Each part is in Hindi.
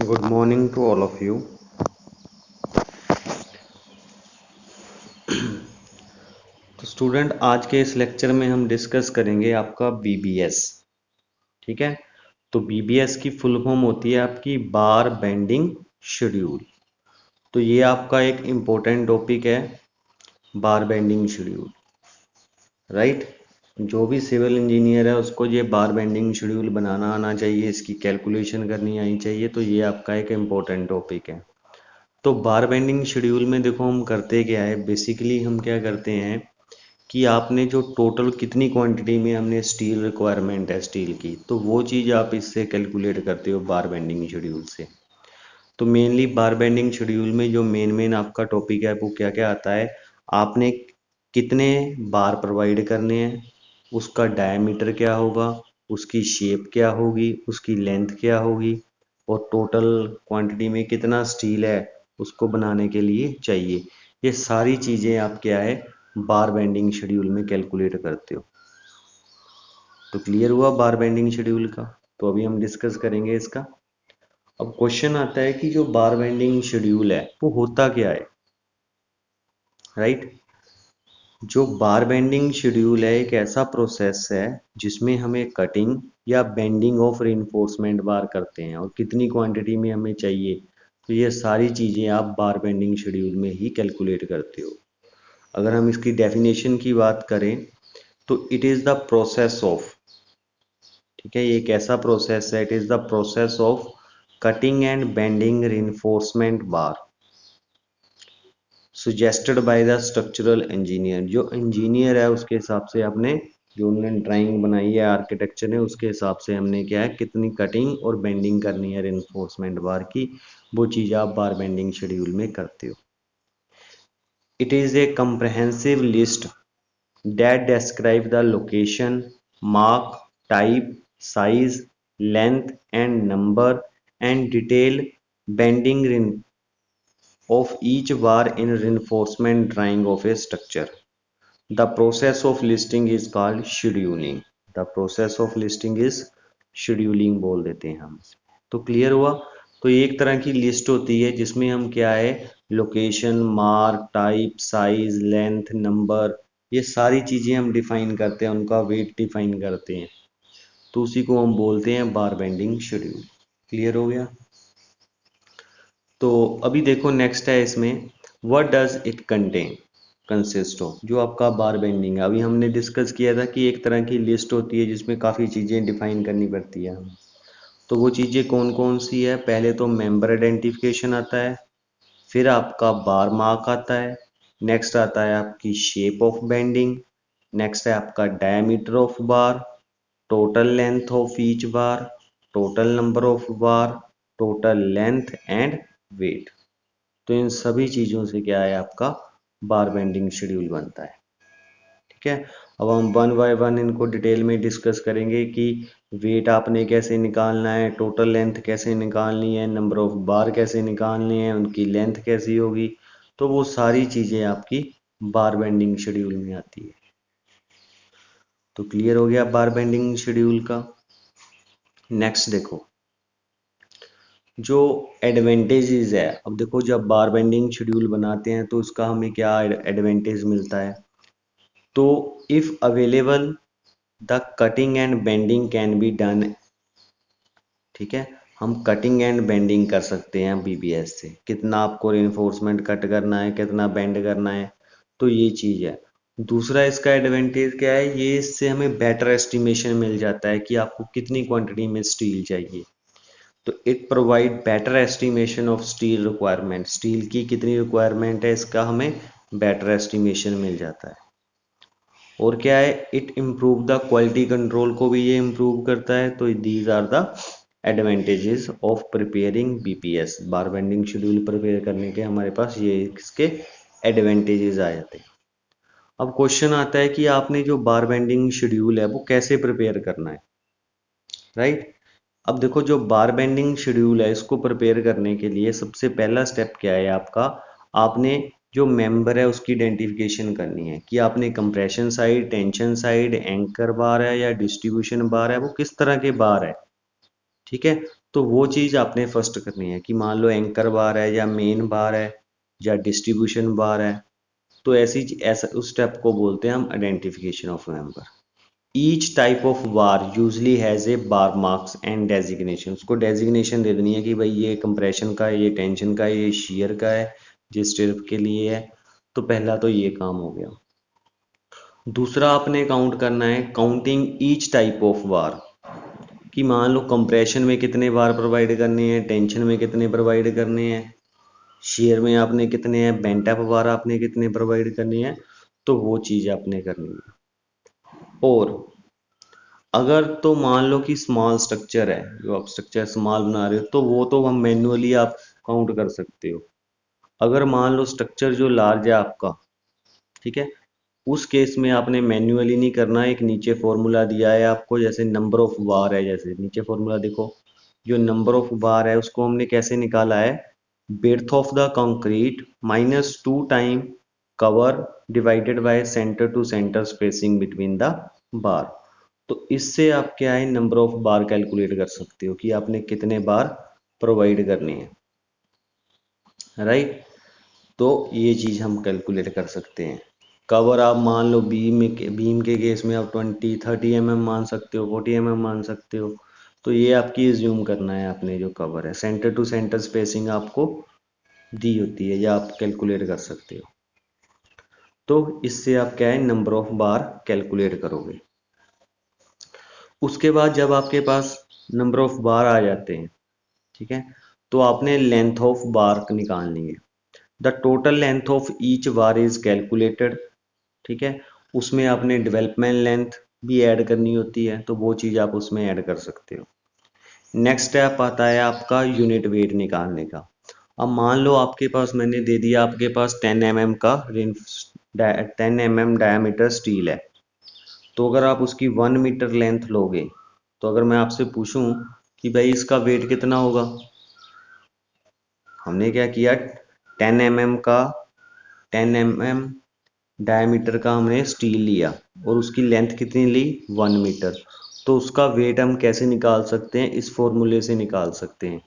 Good morning to all of you. तो स्टूडेंट, आज के इस लेक्चर में हम डिस्कस करेंगे आपका बीबीएस। ठीक है, तो बीबीएस की फुल फॉर्म होती है आपकी बार बेंडिंग शेड्यूल। तो ये आपका एक इम्पोर्टेंट टॉपिक है, बार बेंडिंग शेड्यूल। राइट, जो भी सिविल इंजीनियर है उसको ये बार बेंडिंग शेड्यूल बनाना आना चाहिए, इसकी कैलकुलेशन करनी आनी चाहिए। तो ये आपका एक इम्पोर्टेंट टॉपिक है। तो बार बेंडिंग शेड्यूल में देखो हम करते क्या है, बेसिकली हम क्या करते हैं कि आपने जो टोटल कितनी क्वांटिटी में हमने स्टील रिक्वायरमेंट है स्टील की, तो वो चीज़ आप इससे कैलकुलेट करते हो बार बेंडिंग शेड्यूल से। तो मेनली बार बेंडिंग शेड्यूल में जो मेन आपका टॉपिक है वो क्या क्या आता है, आपने कितने बार प्रोवाइड करने हैं, उसका डायमीटर क्या होगा, उसकी शेप क्या होगी, उसकी लेंथ क्या होगी, और टोटल क्वांटिटी में कितना स्टील है उसको बनाने के लिए चाहिए। ये सारी चीज़ें आप क्या है बार बेंडिंग शेड्यूल में कैलकुलेट करते हो। तो क्लियर हुआ बार बेंडिंग शेड्यूल का। तो अभी हम डिस्कस करेंगे इसका। अब क्वेश्चन आता है कि जो बार बेंडिंग शेड्यूल है वो होता क्या है। राइट, जो बार बेंडिंग शेड्यूल है एक ऐसा प्रोसेस है जिसमें हमें कटिंग या बेंडिंग ऑफ रिइंफोर्समेंट बार करते हैं, और कितनी क्वांटिटी में हमें चाहिए। तो ये सारी चीज़ें आप बार बेंडिंग शेड्यूल में ही कैलकुलेट करते हो। अगर हम इसकी डेफिनेशन की बात करें तो it is the process of, ठीक है, ये एक ऐसा प्रोसेस है, it is the process of cutting and bending reinforcement bar suggested by the structural engineer. जो इंजीनियर है उसके हिसाब से आपने, जो उन्होंने ड्राइंग बनाई है, आर्किटेक्चर है, उसके हिसाब से हमने क्या है कितनी कटिंग और बेंडिंग करनी है रिइंफोर्समेंट बार की, वो चीज़ आप बार बेंडिंग शेड्यूल में करते हो। It is a comprehensive list that describe the location, mark, type, size, length and number and detail bending of each bar in reinforcement drawing of a structure. The process of listing is called scheduling. The process of listing is scheduling बोल देते हैं हम। तो क्लियर हुआ। तो एक तरह की लिस्ट होती है जिसमें हम क्या है location, mark, type, size, length, number, ये सारी चीज़ें हम डिफाइन करते हैं, उनका वेट डिफाइन करते हैं। तो उसी को हम बोलते हैं बार बेंडिंग शेड्यूल। क्लियर हो गया। तो अभी देखो नेक्स्ट है इसमें, what does it contain consist of. जो आपका बार बेंडिंग है, अभी हमने डिस्कस किया था कि एक तरह की लिस्ट होती है जिसमें काफ़ी चीज़ें डिफाइन करनी पड़ती है हमें। तो वो चीज़ें कौन कौन सी है, पहले तो मेंबर आइडेंटिफिकेशन आता है, फिर आपका बार मार्क आता है, नेक्स्ट आता है आपकी शेप ऑफ बेंडिंग, नेक्स्ट है आपका diameter of bar, total length of each bar, total number of bar, total length and weight. तो इन सभी चीज़ों से क्या है आपका बार बेंडिंग शेड्यूल बनता है। ठीक है, अब हम वन बाय वन इनको डिटेल में डिस्कस करेंगे कि वेट आपने कैसे निकालना है, टोटल लेंथ कैसे निकालनी है, नंबर ऑफ बार कैसे निकालने हैं, उनकी लेंथ कैसी होगी। तो वो सारी चीज़ें आपकी बार बेंडिंग शेड्यूल में आती है। तो क्लियर हो गया बार बेंडिंग शेड्यूल का। नेक्स्ट देखो जो एडवांटेजेस है। अब देखो जब बार बेंडिंग शेड्यूल बनाते हैं तो उसका हमें क्या एडवांटेज मिलता है। तो if available the cutting and bending can be done. ठीक है, हम कटिंग एंड बेंडिंग कर सकते हैं बीबीएस से, कितना आपको रेनफोर्समेंट कट करना है, कितना बेंड करना है। तो ये चीज़ है। दूसरा इसका एडवांटेज क्या है, ये इससे हमें बेटर एस्टिमेशन मिल जाता है कि आपको कितनी क्वांटिटी में स्टील चाहिए। तो it provide better estimation of steel requirement, steel की कितनी रिक्वायरमेंट है इसका हमें बेटर एस्टिमेशन मिल जाता है। और क्या है, it improve the quality control को भी ये इम्प्रूव करता है। तो these are the advantages of preparing BPS. Bar bending schedule prepare करने के हमारे पास ये इसके एडवांटेजेस आ जाते हैं। अब क्वेश्चन आता है कि आपने जो बार बेंडिंग शेड्यूल है वो कैसे प्रिपेयर करना है। राइट, अब देखो जो बार बेंडिंग शेड्यूल है इसको प्रिपेयर करने के लिए सबसे पहला स्टेप क्या है आपका, आपने जो मेंबर है उसकी आइडेंटिफिकेशन करनी है कि आपने compression side, tension side, anchor bar है या डिस्ट्रीब्यूशन बार है, वो किस तरह के बार है। ठीक है। तो वो चीज़ आपने फर्स्ट करनी है कि मान लो एंकर बार है या मेन बार है या डिस्ट्रीब्यूशन बार है, तो ऐसा उस स्टेप को बोलते हैं हम identification of member. Each type of bar usually has a bar marks and designation, उसको डेजिग्नेशन दे देनी है कि भाई ये कंप्रेशन का है, ये टेंशन का है, ये शेयर का है, ये स्ट्रिप के लिए है। तो पहला तो ये काम हो गया। दूसरा आपने काउंट करना है काउंटिंग ईच टाइप ऑफ बार, कि मान लो कंप्रेशन में कितने बार प्रोवाइड करने हैं, टेंशन में कितने प्रोवाइड करने हैं, शेयर में आपने कितने हैं, बेंट अप बार आपने कितने प्रोवाइड करनी है। तो वो चीज़ आपने करनी है। और अगर तो मान लो कि स्मॉल स्ट्रक्चर है, जो आप स्ट्रक्चर स्मॉल बना रहे हो, तो वो तो हम मैन्युअली आप काउंट कर सकते हो। अगर मान लो स्ट्रक्चर जो लार्ज है आपका, ठीक है, उस केस में आपने मैन्युअली नहीं करना है। एक नीचे फॉर्मूला दिया है आपको, जैसे नंबर ऑफ बार है, जैसे नीचे फॉर्मूला देखो, जो नंबर ऑफ बार है उसको हमने कैसे निकाला है, width of the concrete minus 2 time cover divided by centre to centre spacing between the bar. तो इससे आप क्या है नंबर ऑफ बार कैलकुलेट कर सकते हो कि आपने कितने बार प्रोवाइड करनी है, राइट। तो ये चीज़ हम कैलकुलेट कर सकते हैं। कवर आप मान लो बीम के केस में आप 20-30 mm मान सकते हो, 40 mm मान सकते हो। तो ये आपकी एज्यूम करना है आपने, जो कवर है सेंटर टू सेंटर स्पेसिंग आपको दी होती है या आप कैलकुलेट कर सकते हो। तो इससे आप क्या है नंबर ऑफ बार कैलकुलेट करोगे। उसके बाद जब आपके पास नंबर ऑफ बार आ जाते हैं, ठीक है, तो आपने लेंथ ऑफ बार निकालनी है। The total length of each bar is calculated, ठीक है। उसमें आपने डेवलपमेंट लेंथ भी ऐड करनी होती है, तो वो चीज़ आप उसमें ऐड कर सकते हो। नेक्स्ट स्टेप आता है आपका यूनिट वेट निकालने का। अब मान लो आपके पास मैंने दे दिया, आपके पास 10 mm का 10 mm डायामीटर स्टील है। तो अगर आप उसकी 1 मीटर लेंथ लोगे, तो अगर मैं आपसे पूछूं कि भाई इसका वेट कितना होगा, हमने क्या किया, 10 mm का 10 mm डायमीटर का हमने स्टील लिया और उसकी लेंथ कितनी ली, 1 मीटर। तो उसका वेट हम कैसे निकाल सकते हैं, इस फॉर्मूले से निकाल सकते हैं,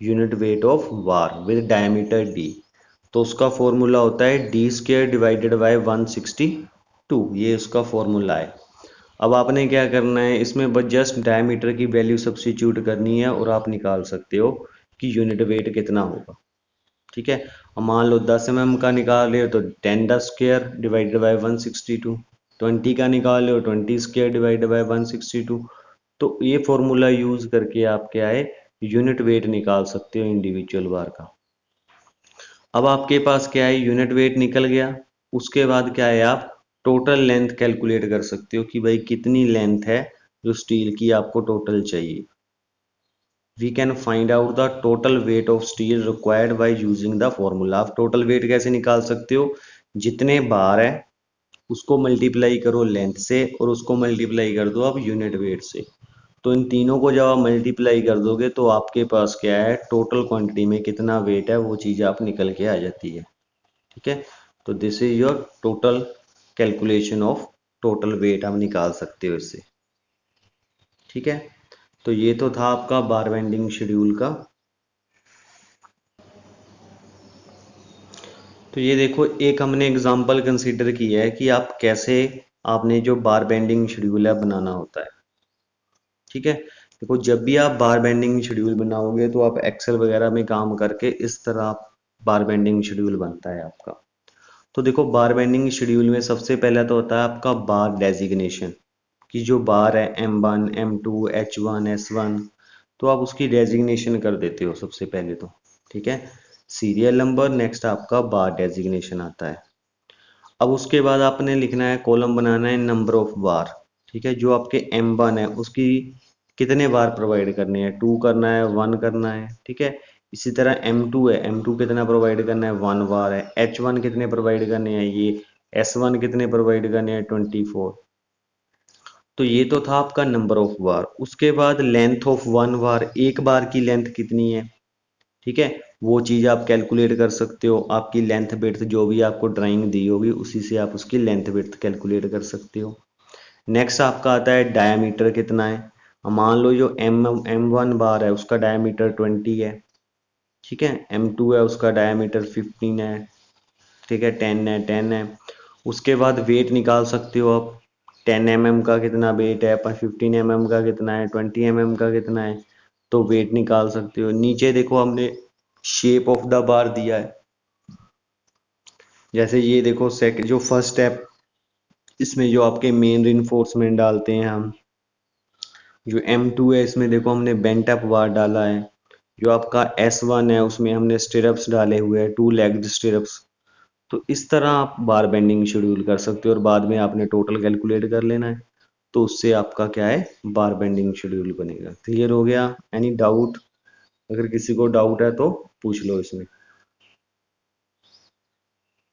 unit weight of bar with diameter D. तो उसका फॉर्मूला होता है डी स्क्वायर डिवाइडेड बाय 162, ये उसका फॉर्मूला है। अब आपने क्या करना है, इसमें बस जस्ट डायमीटर की वैल्यू सब्स्टिट्यूट करनी है और आप निकाल सकते हो कि यूनिट वेट कितना होगा, ठीक है। और मान लो 10 mm का निकाल रहे हो तो 10 द स्क्वायर डिवाइडेड बाय 162, 20 का निकाल रहे हो 20 स्क्वायर डिवाइडेड बाय 162। तो ये फॉर्मूला यूज करके आप क्या है यूनिट वेट निकाल सकते हो इंडिविजुअल बार का। अब आपके पास क्या है यूनिट वेट निकल गया। उसके बाद क्या है, आप टोटल लेंथ कैलकुलेट कर सकते हो कि भाई कितनी लेंथ है जो स्टील की आपको टोटल चाहिए। We can find out the total weight of steel required by using the formula. आप टोटल वेट कैसे निकाल सकते हो, जितने बार है उसको मल्टीप्लाई करो लेंथ से और उसको मल्टीप्लाई कर दो आप यूनिट वेट से। तो इन तीनों को जब आप मल्टीप्लाई कर दोगे तो आपके पास क्या है टोटल क्वांटिटी में कितना वेट है वो चीज़ आप निकल के आ जाती है, ठीक है। तो this is your total calculation of total weight आप निकाल सकते हो इससे, ठीक है। तो ये तो था आपका बार बेंडिंग शेड्यूल का। तो ये देखो एक हमने एग्जांपल कंसीडर किया है कि आप कैसे आपने जो बार बेंडिंग शेड्यूल है बनाना होता है, ठीक है। देखो जब भी आप बार बेंडिंग शेड्यूल बनाओगे तो आप एक्सेल वगैरह में काम करके इस तरह बार बेंडिंग शेड्यूल बनता है आपका। तो देखो बार बेंडिंग शेड्यूल में सबसे पहला तो होता है आपका बार डेजिग्नेशन, कि जो बार है M1 M2 H1 S1, तो आप उसकी डेजिग्नेशन कर देते हो सबसे पहले तो, ठीक है। सीरियल नंबर, नेक्स्ट आपका बार डेजिग्नेशन आता है। अब उसके बाद आपने लिखना है कॉलम बनाना है नंबर ऑफ बार, ठीक है। जो आपके M1 है उसकी कितने बार प्रोवाइड करने हैं, 2 करना है, 1 करना है, ठीक है। इसी तरह M2 है, M2 कितना प्रोवाइड करना है, 1 बार है। H1 कितने प्रोवाइड करने हैं, ये S1 कितने प्रोवाइड करने हैं, 24। तो ये तो था आपका नंबर ऑफ बार। उसके बाद लेंथ ऑफ 1 बार, एक बार की लेंथ कितनी है, ठीक है, वो चीज़ आप कैलकुलेट कर सकते हो। आपकी लेंथ विड्थ जो भी आपको ड्राइंग दी होगी उसी से आप उसकी लेंथ विड्थ कैलकुलेट कर सकते हो। नेक्स्ट आपका आता है डायामीटर कितना है, अब मान लो जो M1 बार है उसका डायमीटर 20 है, ठीक है। M2 है उसका डायमीटर 15 है, ठीक है, 10 है। उसके बाद वेट निकाल सकते हो आप, 10 mm का कितना वेट है, 15 mm का कितना है, 20 mm का कितना है, तो वेट निकाल सकते हो। नीचे देखो हमने शेप ऑफ द बार दिया है, जैसे ये देखो सेक जो फर्स्ट स्टेप, इसमें जो आपके मेन रिइंफोर्समेंट डालते हैं हम, जो M2 है इसमें देखो हमने बेंट अप बार डाला है। जो आपका S1 है उसमें हमने स्टिरअप्स डाले हुए हैं, 2 लेग्ड स्टिरअप्स। तो इस तरह आप बार बेंडिंग शेड्यूल कर सकते हो और बाद में आपने टोटल कैलकुलेट कर लेना है, तो उससे आपका क्या है, बार बेंडिंग शेड्यूल बनेगा। क्लियर हो गया? Any doubt? अगर किसी को डाउट है तो पूछ लो इसमें।